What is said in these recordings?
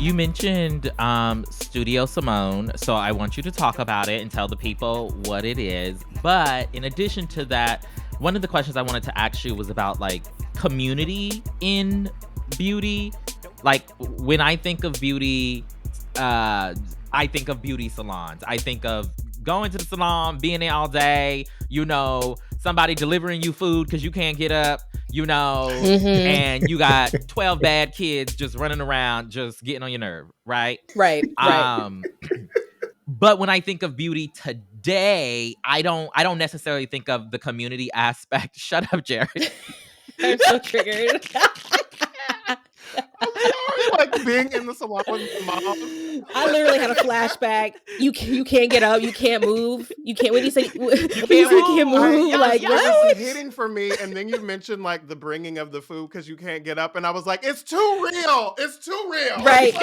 You mentioned Studio Simone, so I want you to talk about it and tell the people what it is. But in addition to that, one of the questions I wanted to ask you was about like community in beauty. Like when I think of beauty, I think of beauty salons. I think of going to the salon, being there all day, somebody delivering you food because you can't get up, Mm-hmm. and you got 12 bad kids just running around, just getting on your nerve, right? Right. Um, but when I think of beauty today, I don't necessarily think of the community aspect. Shut up, Jared. I'm so triggered. I'm sorry, like being in the salon with my mom. I literally had a flashback. You can't get up. You can't move. You can't. What do you say? You can't move. Like Yeah. It was what? hitting for me, and then you mentioned like the bringing of the food because you can't get up, and I was like, "It's too real! It's too real!" Right.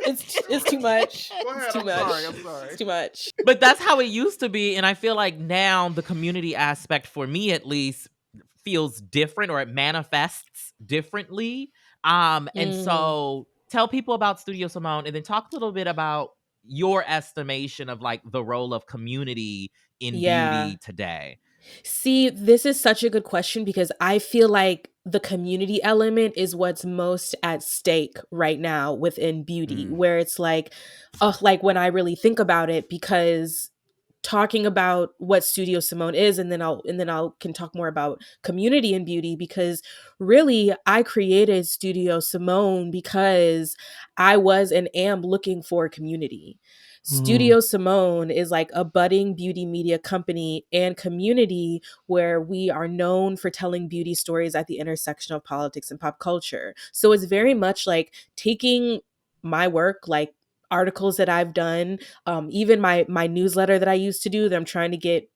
It's too much. Go ahead. It's too I'm much. sorry. I'm sorry. It's too much. But that's how it used to be, and I feel like now the community aspect, for me at least, feels different, or it manifests differently. And so tell people about Studio Simone, and then talk a little bit about your estimation of like the role of community in Yeah. beauty today. See, this is such a good question because I feel like the community element is what's most at stake right now within beauty, where it's like when I really think about it, because talking about what Studio Simone is, and then I'll can talk more about community in beauty, because really I created Studio Simone because I was and am looking for a community. Studio Simone is like a budding beauty media company and community where we are known for telling beauty stories at the intersection of politics and pop culture. So it's very much like taking my work, like articles that I've done, even my newsletter that I used to do that I'm trying to get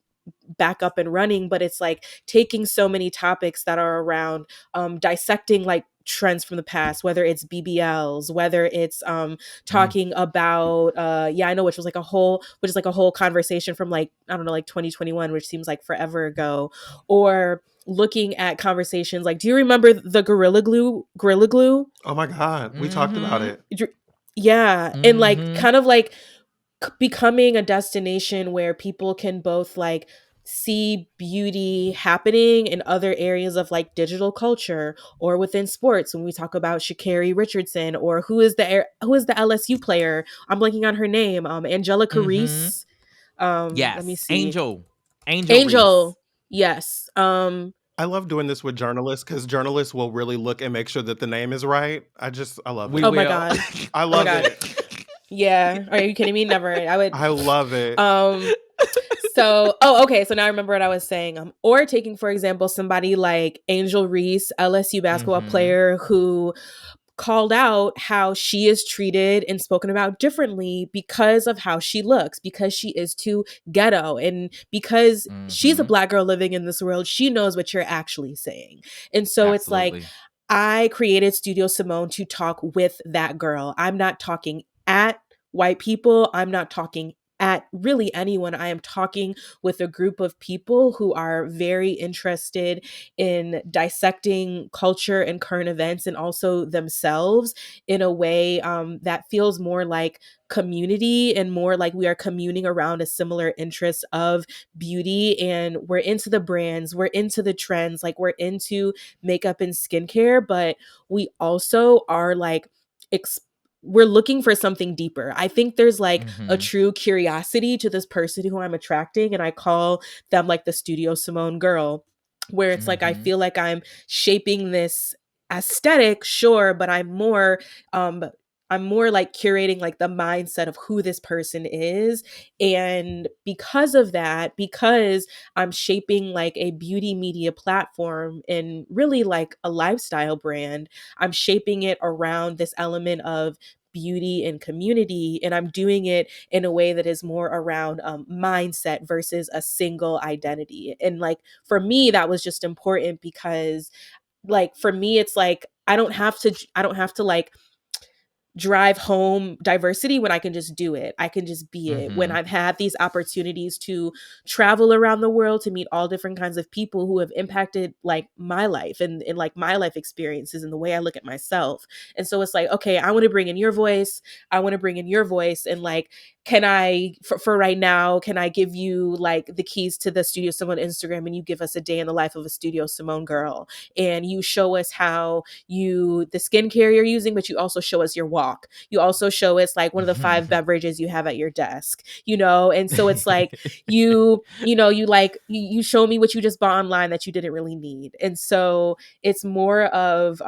back up and running, but it's like taking so many topics that are around dissecting like trends from the past, whether it's BBLs, whether it's talking about I know, which is like a whole conversation from like, I don't know, like 2021, which seems like forever ago, or looking at conversations like, do you remember the Gorilla Glue? Oh my God, we talked about it. Yeah. And like kind of like becoming a destination where people can both like see beauty happening in other areas of like digital culture or within sports. When we talk about Sha'Carri Richardson, or who is the LSU player? I'm blanking on her name. Angelica Reese. Let me Yes, see. Angel Reese. Angel. Yes. I love doing this with journalists because journalists will really look and make sure that the name is right. I love We it. Oh my will. God. I love God. it. Yeah. Are you kidding me? Never. I would. I love it. So, okay. So now I remember what I was saying. Or taking, for example, somebody like Angel Reese, LSU basketball player, who called out how she is treated and spoken about differently because of how she looks, because she is too ghetto, and because she's a Black girl living in this world, she knows what you're actually saying. And so it's like, I created Studio Simone to talk with that girl. I'm not talking at white people. I'm not talking at really anyone. I am talking with a group of people who are very interested in dissecting culture and current events, and also themselves, in a way that feels more like community and more like we are communing around a similar interest of beauty. And we're into the brands, we're into the trends, like we're into makeup and skincare, but we also are like we're looking for something deeper. I think there's like a true curiosity to this person who I'm attracting, and I call them like the Studio Simone girl, where it's like I feel like I'm shaping this aesthetic, sure, but I'm more like curating like the mindset of who this person is. And because of that, because I'm shaping like a beauty media platform and really like a lifestyle brand, I'm shaping it around this element of beauty and community, and I'm doing it in a way that is more around mindset versus a single identity. And like for me, that was just important because like for me, it's like I don't have to like drive home diversity when I can just do it. I can just be it. When Mm-hmm. I've had these opportunities to travel around the world to meet all different kinds of people who have impacted like my life and like my life experiences and the way I look at myself. And so it's like, okay, I want to bring in your voice. I want to bring in your voice. And like, can I, for right now, can I give you like the keys to the Studio Symoné Instagram and you give us a day in the life of a Studio Symoné girl and you show us how the skincare you're using, but you also show us your walk. You also show us like one of the 5 beverages you have at your desk, you know? And so it's like, you show me what you just bought online that you didn't really need. And so it's more of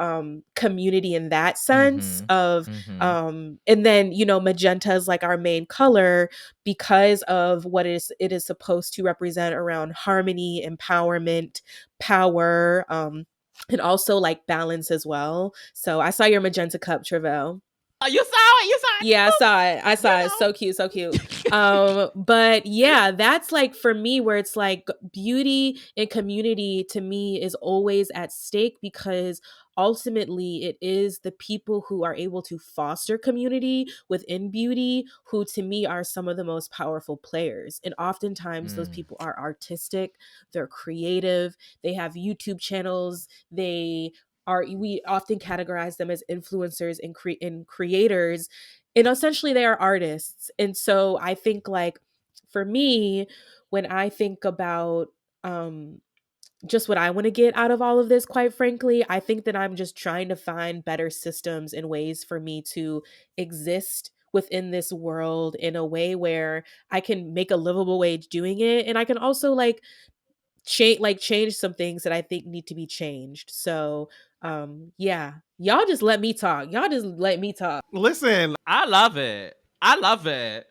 community in that sense of, and then, you know, magenta is like our main color because of what it is supposed to represent around harmony, empowerment, power, and also like balance as well. So I saw your magenta cup, Tre'vell. Oh, you saw it. You saw it. Yeah, I saw it. So cute, so cute. But yeah, that's like for me where it's like beauty and community to me is always at stake because ultimately it is the people who are able to foster community within beauty who to me are some of the most powerful players. And oftentimes those people are artistic, they're creative, they have YouTube channels, we often categorize them as influencers and creators, and essentially they are artists. And so I think like for me, when I think about just what I want to get out of all of this, quite frankly, I think that I'm just trying to find better systems and ways for me to exist within this world in a way where I can make a livable wage doing it, and I can also like change some things that I think need to be changed. So yeah, y'all just let me talk. Listen, I love it. I love it.